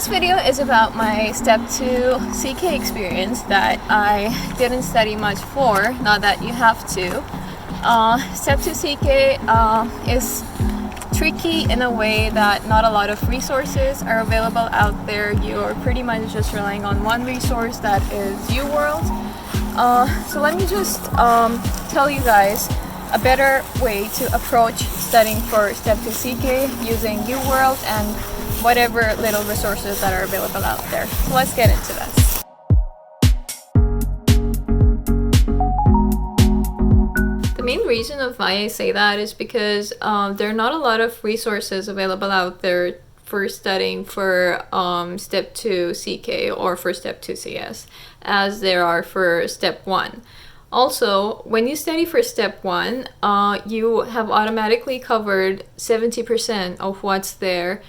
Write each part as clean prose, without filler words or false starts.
this video is about my Step 2 CK experience that I didn't study much for, not that you have to. Step 2 CK is tricky in a way that not a lot of resources are available out there. You're pretty much just relying on one resource, that is UWORLD. So let me just tell you guys a better way to approach studying for Step 2 CK using UWORLD and whatever little resources that are available out there. So let's get into this. The main reason of why I say that is because there are not a lot of resources available out there for studying for Step 2 CK or for Step 2 CS as there are for Step 1. Also, when you study for Step 1, you have automatically covered 70% of what's there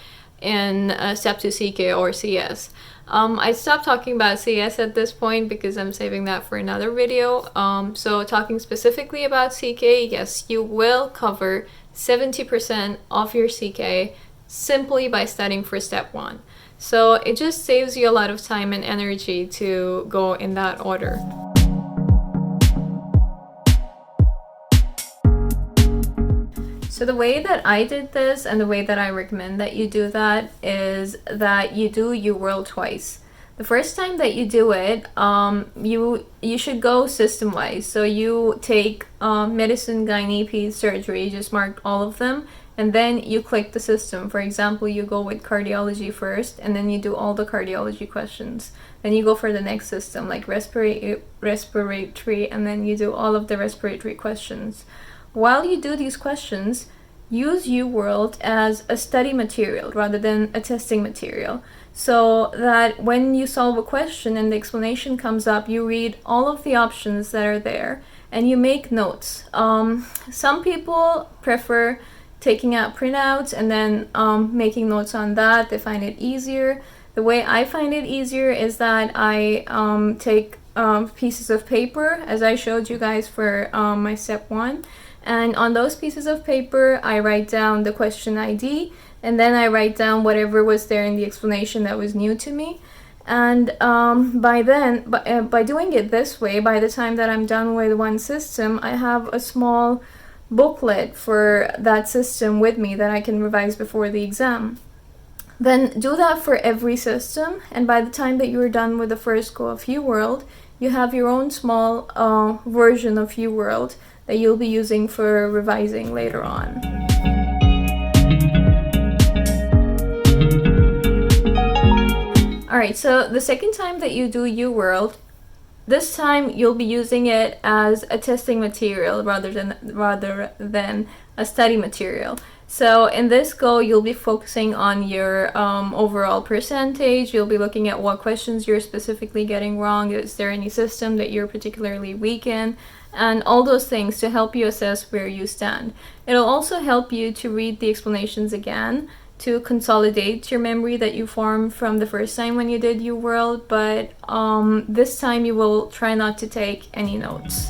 in Step 2 CK or CS. I stopped talking about CS at this point because I'm saving that for another video. So talking specifically about CK, yes, you will cover 70% of your CK simply by studying for Step 1. So it just saves you a lot of time and energy to go in that order. So the way that I did this and the way that I recommend that you do that is that you do UWORLD twice. The first time that you do it, you should go system-wise. So you take medicine, gynae, peds, surgery, you just mark all of them, and then you click the system. For example, you go with cardiology first, and then you do all the cardiology questions. Then you go for the next system, like respiratory, and then you do all of the respiratory questions. While you do these questions, use UWORLD as a study material rather than a testing material, so that when you solve a question and the explanation comes up, you read all of the options that are there and you make notes. Some people prefer taking out printouts and then making notes on that. They find it easier. The way I find it easier is that I take pieces of paper, as I showed you guys for my Step 1. And on those pieces of paper, I write down the question ID, and then I write down whatever was there in the explanation that was new to me. And by doing it this way, by the time that I'm done with one system, I have a small booklet for that system with me that I can revise before the exam. Then do that for every system, and by the time that you're done with the first go of UWORLD, you have your own small version of UWORLD that you'll be using for revising later on. Alright, so the second time that you do UWORLD, this time you'll be using it as a testing material rather than a study material. So in this go, you'll be focusing on your overall percentage. You'll be looking at what questions you're specifically getting wrong. Is there any system that you're particularly weak in? And all those things to help you assess where you stand. It'll also help you to read the explanations again, to consolidate your memory that you formed from the first time when you did UWORLD, but this time you will try not to take any notes.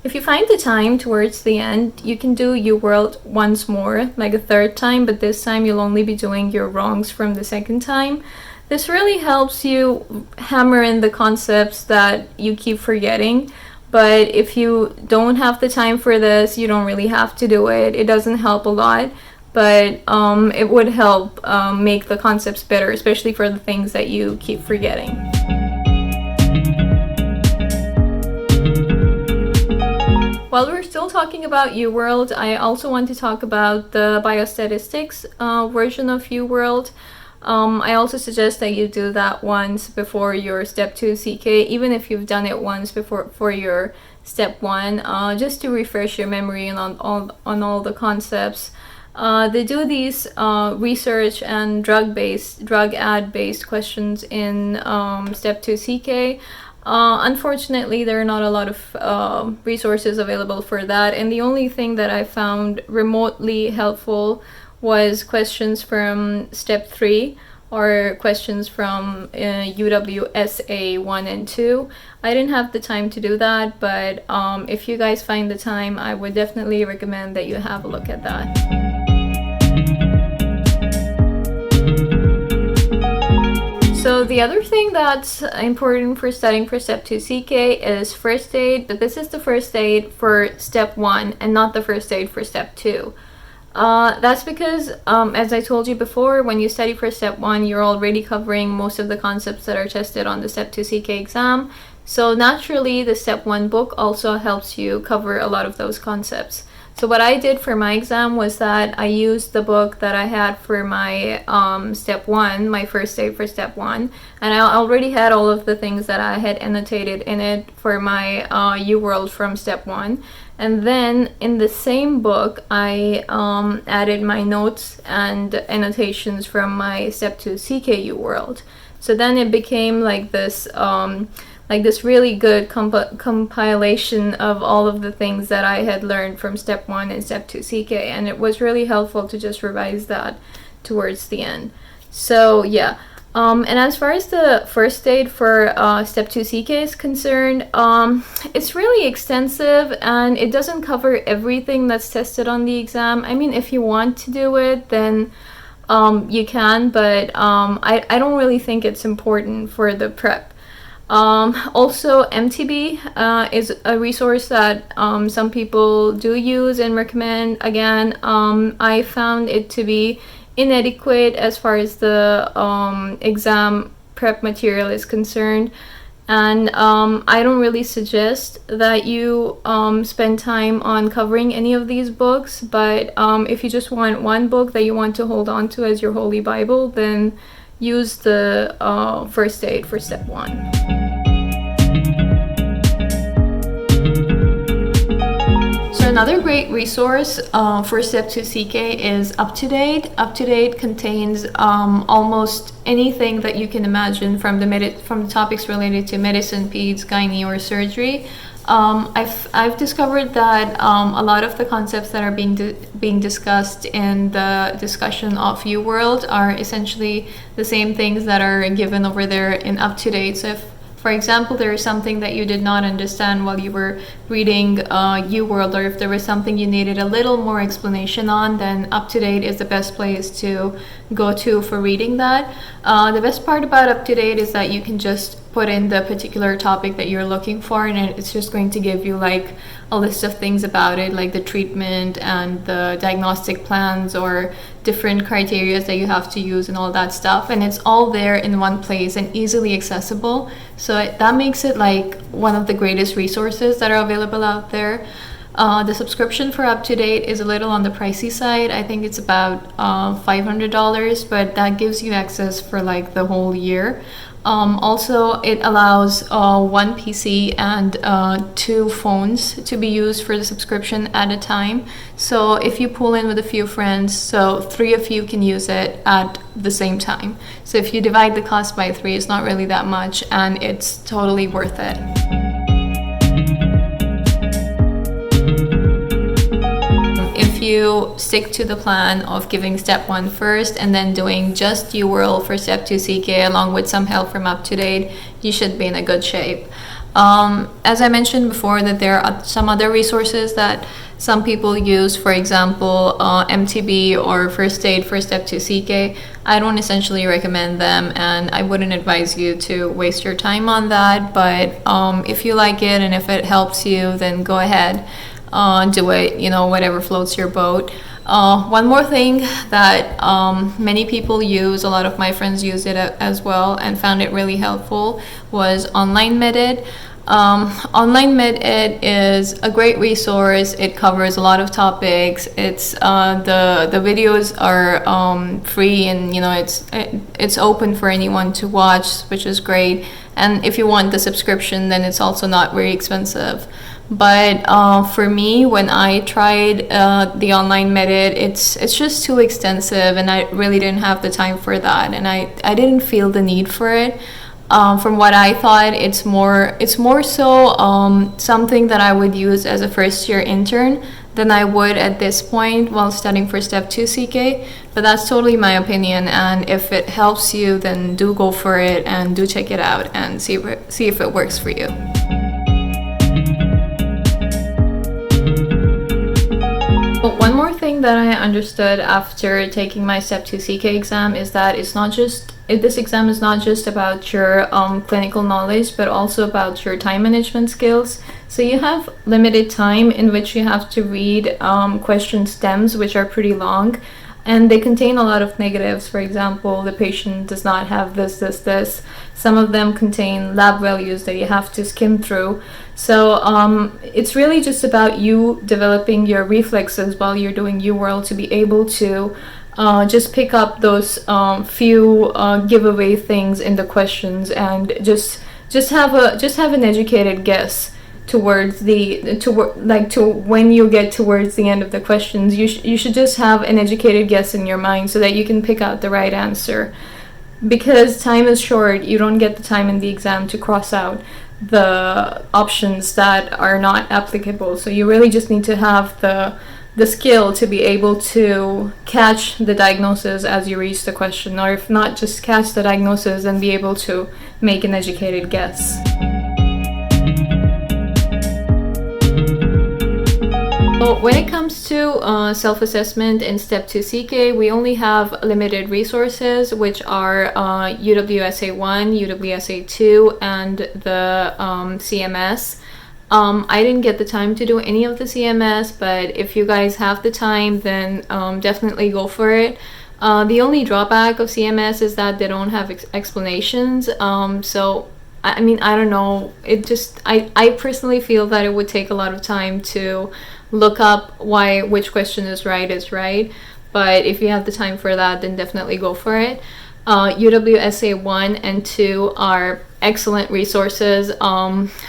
If you find the time towards the end, you can do UWORLD once more, like a third time, but this time you'll only be doing your wrongs from the second time. This really helps you hammer in the concepts that you keep forgetting, but if you don't have the time for this, you don't really have to do it. It doesn't help a lot, but it would help make the concepts better, especially for the things that you keep forgetting. While we're still talking about UWORLD, I also want to talk about the biostatistics version of UWORLD. I also suggest that you do that once before your Step 2 CK, even if you've done it once before for your Step 1, just to refresh your memory on all the concepts. They do these research and drug ad-based questions in Step 2 CK. Unfortunately, there are not a lot of resources available for that, and the only thing that I found remotely helpful was questions from Step 3 or questions from UWSA 1 and 2. I didn't have the time to do that, but if you guys find the time, I would definitely recommend that you have a look at that. the other thing that's important for studying for Step 2 CK is first aid, but this is the first aid for Step 1 and not the first aid for Step 2. That's because, as I told you before, when you study for Step 1, you're already covering most of the concepts that are tested on the Step 2 CK exam. So naturally, the Step 1 book also helps you cover a lot of those concepts. So what I did for my exam was that I used the book that I had for my Step 1, my first aid for Step 1, and I already had all of the things that I had annotated in it for my UWORLD from Step 1. And then in the same book, I added my notes and annotations from my Step 2 CK UWORLD. So then it became like this really good compilation of all of the things that I had learned from Step 1 and Step 2 CK, and it was really helpful to just revise that towards the end. So yeah, and as far as the first aid for Step 2 CK is concerned, it's really extensive and it doesn't cover everything that's tested on the exam. I mean, if you want to do it, then you can, but I don't really think it's important for the prep. Also, MTB is a resource that some people do use and recommend. Again, I found it to be inadequate as far as the exam prep material is concerned, and I don't really suggest that you spend time on covering any of these books, but if you just want one book that you want to hold on to as your Holy Bible, then use the first aid for Step 1. Another great resource for Step 2 CK is UPTODATE. UPTODATE contains almost anything that you can imagine from the topics related to medicine, peds, gynae, or surgery. I've discovered that a lot of the concepts that are being discussed in the discussion of UWORLD are essentially the same things that are given over there in UPTODATE. So if, for example, there is something that you did not understand while you were reading UWORLD, or if there was something you needed a little more explanation on, then UPTODATE is the best place to go to for reading that. The best part about UPTODATE is that you can just put in the particular topic that you're looking for, and it's just going to give you like a list of things about it, like the treatment and the diagnostic plans or different criteria that you have to use and all that stuff, and it's all there in one place and easily accessible. So that makes it like one of the greatest resources that are available out there. The subscription for UPTODATE is a little on the pricey side. I think it's about $500, but that gives you access for like the whole year. Also, it allows one PC and 2 phones to be used for the subscription at a time. So if you pull in with a few friends, so 3 of you can use it at the same time. So if you divide the cost by 3, it's not really that much, and it's totally worth it. If you stick to the plan of giving Step 1 first and then doing just UWORLD for Step 2 CK along with some help from UPTODATE, you should be in a good shape. As I mentioned before, that there are some other resources that some people use, for example, MTB or First Aid for Step 2 CK. I don't essentially recommend them, and I wouldn't advise you to waste your time on that, but if you like it and if it helps you, then go ahead. Do it, whatever floats your boat. One more thing that many people use, a lot of my friends use it as well and found it really helpful, was Online Med-Ed. Online Med-Ed is a great resource. It covers a lot of topics. It's the videos are free, and it's open for anyone to watch, which is great. And if you want the subscription, then it's also not very expensive. But for me, when I tried the Online Med-Ed, it's just too extensive, and I really didn't have the time for that, and I didn't feel the need for it. From what I thought, it's more so something that I would use as a first-year intern than I would at this point while studying for Step 2 CK. But that's totally my opinion, and if it helps you, then do go for it and do check it out and see if it works for you. But one more thing thing that I understood after taking my Step 2 CK exam is that this exam is not just about your clinical knowledge, but also about your time management skills. So you have limited time in which you have to read question stems, which are pretty long, and they contain a lot of negatives. For example, the patient does not have this. Some of them contain lab values that you have to skim through. So it's really just about you developing your reflexes while you're doing UWORLD to be able to just pick up those few giveaway things in the questions, and just have an educated guess towards when you get towards the end of the questions. You should just have an educated guess in your mind so that you can pick out the right answer, because time is short. You don't get the time in the exam to cross out the options that are not applicable. So you really just need to have the skill to be able to catch the diagnosis as you reach the question, or if not, just catch the diagnosis and be able to make an educated guess. So when it comes to self-assessment in Step 2 CK, we only have limited resources, which are UWSA1, UWSA2, and the CMS. I didn't get the time to do any of the CMS, but if you guys have the time, then definitely go for it. The only drawback of CMS is that they don't have explanations. So I mean, I don't know. I personally feel that it would take a lot of time to look up which question is right. But if you have the time for that, then definitely go for it. UWSA 1 and 2 are excellent resources.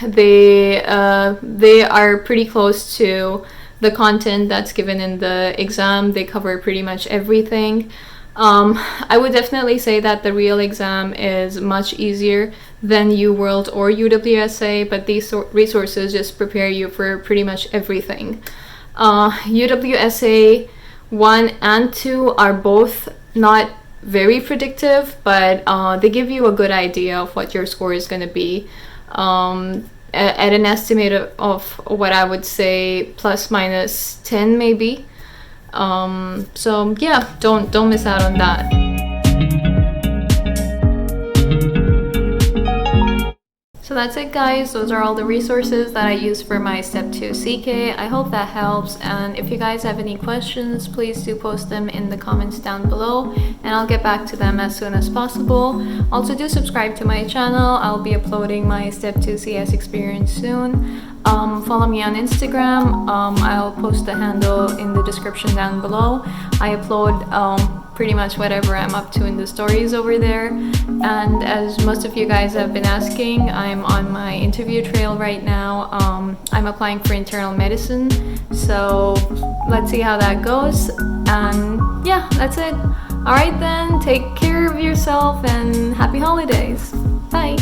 They are pretty close to the content that's given in the exam. They cover pretty much everything. I would definitely say that the real exam is much easier than UWORLD or UWSA, but these resources just prepare you for pretty much everything. UWSA 1 and 2 are both not very predictive, but they give you a good idea of what your score is going to be at an estimate of what I would say plus minus 10 maybe. So yeah, don't miss out on that. So that's it, guys. Those are all the resources that I use for my Step 2 CK. I hope that helps, and if you guys have any questions, please do post them in the comments down below and I'll get back to them as soon as possible. Also, do subscribe to my channel. I'll be uploading my Step 2 CS experience soon. Follow me on Instagram. I'll post the handle in the description down below. I upload pretty much whatever I'm up to in the stories over there. And as most of you guys have been asking, I'm on my interview trail right now. I'm applying for internal medicine, so let's see how that goes. And yeah, that's it. Alright then, take care of yourself and happy holidays. Bye!